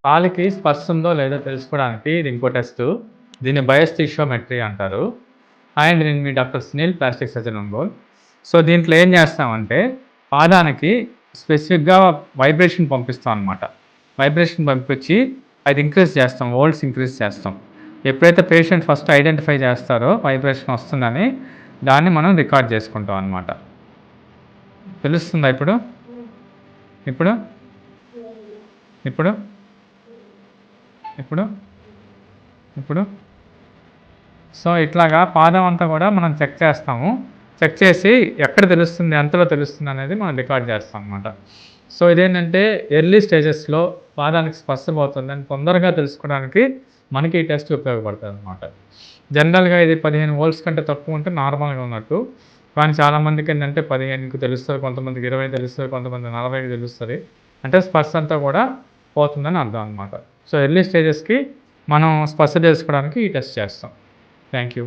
కాలికి స్పర్శ ఉందో లేదో తెలుసుకోవడానికి ఇది ఇంకో టెస్టు. దీన్ని బయోస్టిషియోమెట్రీ అంటారు. హాయ్ అండి. నేను మీ doctor Sunil, plastic surgeon Ongole. So, దీంట్లో ఏం చేస్తామంటే పాదానికి స్పెసిఫిక్‌గా వైబ్రేషన్ పంపిస్తాం అనమాట. వైబ్రేషన్ పంపించి అది ఇంక్రీజ్ చేస్తాం. వోల్ట్స్ ఇంక్రీజ్ చేస్తాం. ఎప్పుడైతే పేషెంట్ ఫస్ట్ ఐడెంటిఫై చేస్తారో వైబ్రేషన్ వస్తుందని, దాన్ని మనం రికార్డ్ చేసుకుంటాం అనమాట. తెలుస్తుందా ఇప్పుడు? ఇప్పుడు? ఇప్పుడు? ఇప్పుడు? ఇప్పుడు? సో, ఇట్లాగా పాదం అంతా కూడా మనం చెక్ చేస్తాము. చెక్ చేసి ఎక్కడ తెలుస్తుంది, ఎంతలో తెలుస్తుంది అనేది మనం రికార్డ్ చేస్తాం అనమాట. సో, ఇదేంటంటే ఎర్లీ స్టేజెస్‌లో పాదానికి స్పర్శ పోతుందని తొందరగా తెలుసుకోవడానికి మనకి ఈ టెస్ట్ ఉపయోగపడుతుందనమాట. జనరల్‌గా ఇది 15 వోల్ట్స్ కంటే తక్కువ ఉంటే నార్మల్‌గా ఉన్నట్టు. కానీ చాలామందికి ఏంటంటే 15కి తెలుస్తది, కొంతమందికి 20 తెలుస్తది, కొంతమందికి 40 తెలుస్తది. అంటే స్పర్శ అంతా కూడా పోతుందని అర్థం అనమాట. సో, ఎర్లీ స్టేజెస్‌కి మనం స్పర్శ తెలుసుకోవడానికి ఈ టెస్ట్ చేస్తాం. Thank you.